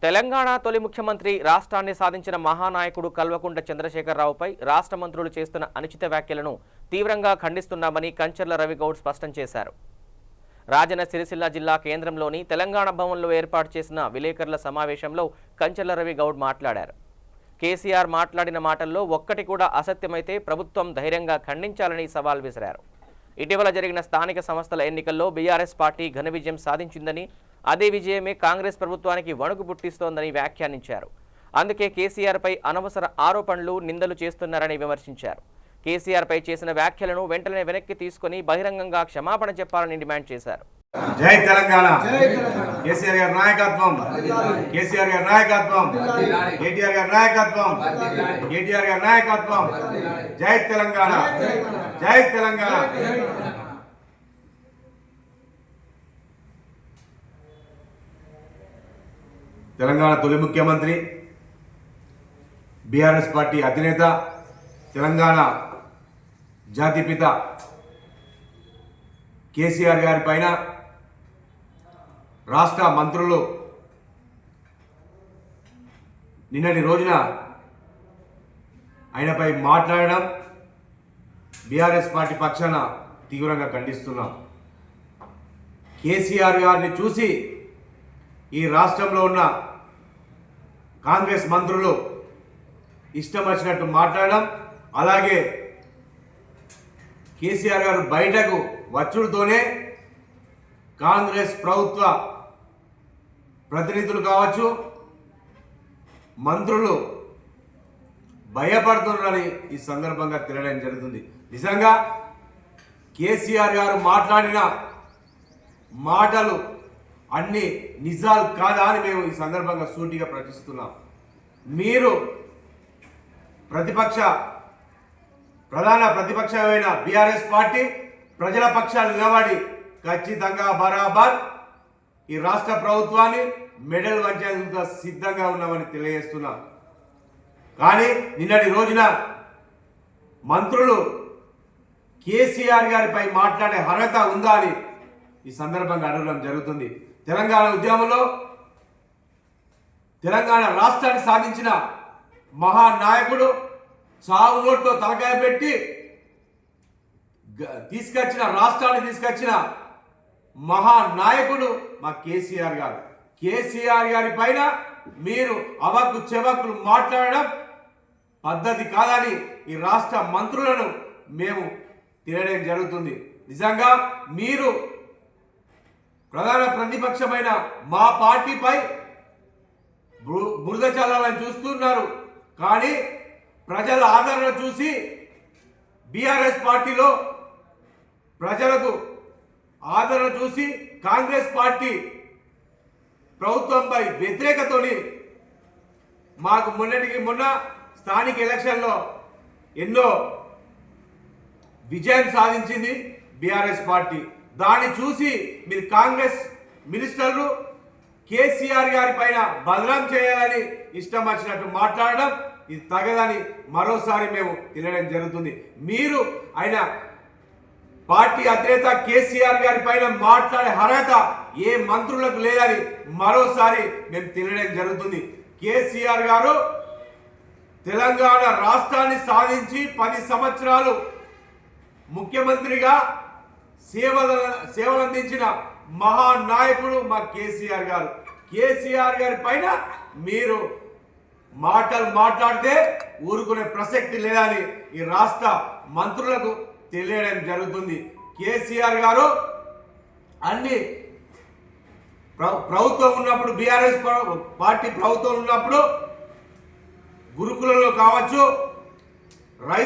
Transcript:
తెలంగాణ తొలి ముఖ్యమంత్రి రాష్ట్రాన్ని సాధించిన మహానాయకుడు కల్వకుంట్ల చంద్రశేఖరరావుపై రాష్ట్ర మంత్రులు చేస్తున్న అనుచిత వ్యాఖ్యలను తీవ్రంగా ఖండిస్తున్నామని కంచర్ల రవిగౌడ్ స్పష్టం చేశారు. రాజన్న సిరిసిల్ల జిల్లా కేంద్రంలోని తెలంగాణ భవన్లో ఏర్పాటు చేసిన విలేకరుల సమావేశంలో కంచర్ల రవిగౌడ్ మాట్లాడారు. కేసీఆర్ మాట్లాడిన మాటల్లో ఒక్కటి కూడా అసత్యమైతే ప్రభుత్వం ధైర్యంగా ఖండించాలని సవాల్ విసిరారు. ఇటీవల జరిగిన స్థానిక సంస్థల ఎన్నికల్లో బీఆర్ఎస్ పార్టీ ఘన విజయం సాధించిందని, అదే విజయమే కాంగ్రెస్ ప్రభుత్వానికి వణుకు పుట్టిస్తోందని వ్యాఖ్యానించారు. అందుకే కేసీఆర్పై అనవసర ఆరోపణలు, నిందలు చేస్తున్నారని విమర్శించారు. కేసీఆర్పై చేసిన వ్యాఖ్యలను వెంటనే వెనక్కి తీసుకుని బహిరంగంగా క్షమాపణ చెప్పాలని డిమాండ్ చేశారు. జై తెలంగాణ. కేసీఆర్ గారి నాయకత్వం, కేసీఆర్ గారి నాయకత్వం, కేటీఆర్ గారి నాయకత్వం, కేటీఆర్ గారి నాయకత్వం. జై తెలంగాణ, జై తెలంగాణ. తెలంగాణ తొలి ముఖ్యమంత్రి, బీఆర్ఎస్ పార్టీ అధినేత, తెలంగాణ జాతిపిత కేసీఆర్ గారి పైన రాష్ట్ర మంత్రులు నిన్నటి రోజున ఆయనపై మాట్లాడడం బీఆర్ఎస్ పార్టీ పక్షాన తీవ్రంగా ఖండిస్తున్నాం. కేసీఆర్ గారిని చూసి ఈ రాష్ట్రంలో ఉన్న కాంగ్రెస్ మంత్రులు ఇష్టం వచ్చినట్టు మాట్లాడడం, అలాగే కేసీఆర్ గారు బయటకు వచ్చుడుతోనే కాంగ్రెస్ ప్రభుత్వ ప్రతినిధులు కావచ్చు, మంత్రులు భయపడుతున్నారని ఈ సందర్భంగా తెలియడం జరుగుతుంది. నిజంగా కేసీఆర్ గారు మాట్లాడిన మాటలు అన్ని నిజాలు కాదా అని మేము ఈ సందర్భంగా సూటిగా ప్రశ్నిస్తున్నాం. మీరు ప్రధాన ప్రతిపక్షమైన బీఆర్ఎస్ పార్టీ ప్రజల పక్షాలు నిలబడి ఖచ్చితంగా బరాబర్ ఈ రాష్ట్ర ప్రభుత్వాన్ని మెడల్ వంచేందుకు సిద్ధంగా ఉన్నామని తెలియజేస్తున్నాం. కానీ నిన్నటి రోజున మంత్రులు కేసీఆర్ గారిపై మాట్లాడే అర్హత ఉందా అని ఈ సందర్భంగా అడగడం జరుగుతుంది. తెలంగాణ ఉద్యమంలో తెలంగాణ రాష్ట్రాన్ని సాధించిన మహానాయకుడు, చావు నోట్లో తలకాయ పెట్టి రాష్ట్రాన్ని తీసుకొచ్చిన మహానాయకుడు మా కేసీఆర్ గారు. కేసీఆర్ గారి పైన మీరు అవక్కు చెవక్కులు మాట్లాడడం పద్ధతి కాదని ఈ రాష్ట్ర మంత్రులను మేము తెలియడం జరుగుతుంది. నిజంగా మీరు ప్రధాన ప్రతిపక్షమైన మా పార్టీపై బురద చల్లాలని చూస్తున్నారు. కానీ ప్రజల ఆదరణ చూసి బీఆర్ఎస్ పార్టీలో ప్రజలకు ఆదరణ చూసి కాంగ్రెస్ పార్టీ ప్రభుత్వంపై వ్యతిరేకతోని మాకు మొన్న స్థానిక ఎలక్షన్లో ఎన్నో విజయం సాధించింది బీఆర్ఎస్ పార్టీ. దాన్ని చూసి మీరు కాంగ్రెస్ మినిస్టర్లు కేసీఆర్ గారి పైన బదనాం చేయాలని ఇష్టం వచ్చినట్టు మాట్లాడడం ఇది తగదని మరోసారి మేము తెలియడం జరుగుతుంది. మీరు ఆయన పార్టీ అధినేత కేసీఆర్ గారి పైన మాట్లాడే అర్హత ఏ మంత్రులకు లేదని మరోసారి మేము తెలియడం జరుగుతుంది. కేసీఆర్ గారు తెలంగాణ రాష్ట్రాన్ని సాధించి 10 సంవత్సరాలు ముఖ్యమంత్రిగా సేవలందించిన మహానాయకుడు మా కేసీఆర్ గారు. కేసీఆర్ గారి పైన మీరు మాట్లాడితే ఊరుకునే ప్రసక్తి లేదని ఈ రాష్ట్ర మంత్రులకు తెలియడం జరుగుతుంది. కేసీఆర్ గారు అన్ని ప్రభుత్వం ఉన్నప్పుడు, బీఆర్ఎస్ పార్టీ ప్రభుత్వం ఉన్నప్పుడు గురుకులంలో కావచ్చు,